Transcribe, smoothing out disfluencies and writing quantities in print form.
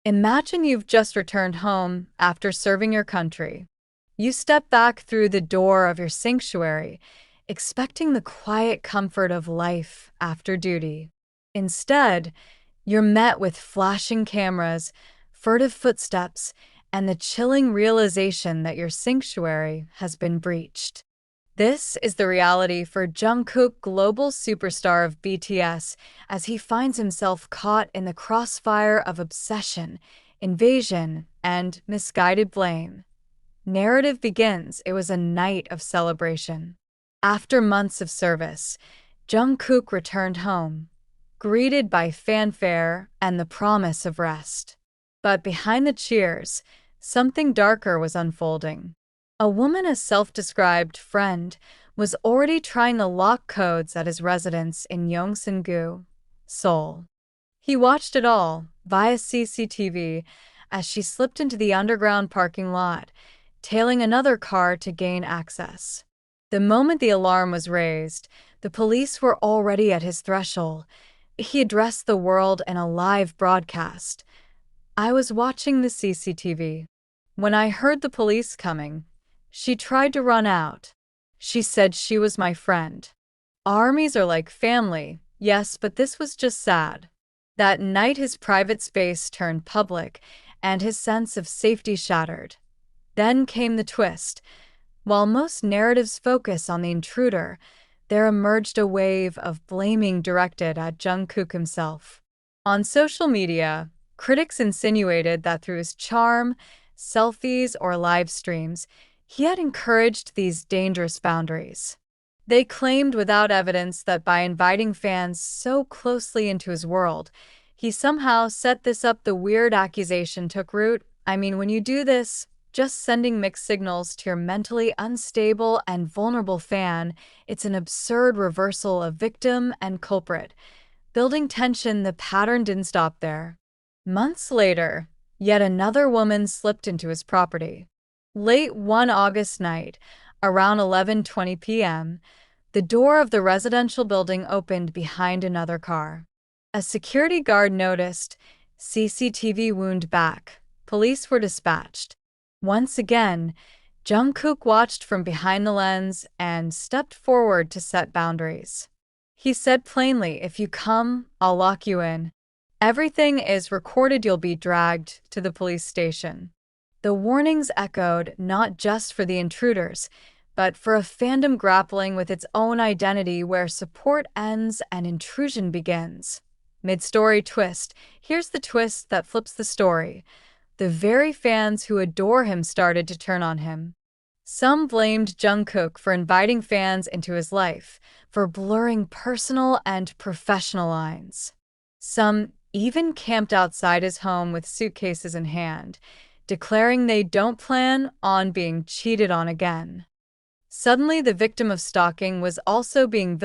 Imagine you've just returned home after serving your country. You step back through the door of your sanctuary, expecting the quiet comfort of life after duty. Instead, you're met with flashing cameras, furtive footsteps, and the chilling realization that your sanctuary has been breached. This is the reality for Jungkook, global superstar of BTS, as he finds himself caught in the crossfire of obsession, invasion, and misguided blame. Narrative begins. It was a night of celebration. After months of service, Jungkook returned home, greeted by fanfare and the promise of rest. But behind the cheers, something darker was unfolding. A woman, a self-described friend, was already trying to lock codes at his residence in Yongsan-gu, Seoul. He watched it all, via CCTV, as she slipped into the underground parking lot, tailing another car to gain access. The moment the alarm was raised, the police were already at his threshold. He addressed the world in a live broadcast. "I was watching the CCTV. When I heard the police coming, she tried to run out. She said she was my friend. Armies are like family, yes, but this was just sad." That night his private space turned public, and his sense of safety shattered. Then came the twist. While most narratives focus on the intruder, there emerged a wave of blaming directed at Jungkook himself. On social media, critics insinuated that through his charm, selfies, or live streams, he had encouraged these dangerous boundaries. They claimed without evidence that by inviting fans so closely into his world, he somehow set this up. The weird accusation took root. I mean, when you do this, just sending mixed signals to your mentally unstable and vulnerable fan, it's an absurd reversal of victim and culprit. Building tension, the pattern didn't stop there. Months later, yet another woman slipped into his property. Late one August night, around 11:20 p.m., the door of the residential building opened behind another car. A security guard noticed. CCTV wound back. Police were dispatched. Once again, Jungkook watched from behind the lens and stepped forward to set boundaries. He said plainly, "If you come, I'll lock you in. Everything is recorded. You'll be dragged to the police station." The warnings echoed not just for the intruders, but for a fandom grappling with its own identity, where support ends and intrusion begins. Mid-story twist. Here's the twist that flips the story. The very fans who adore him started to turn on him. Some blamed Jungkook for inviting fans into his life, for blurring personal and professional lines. Some even camped outside his home with suitcases in hand, declaring they don't plan on being cheated on again. Suddenly, the victim of stalking was also being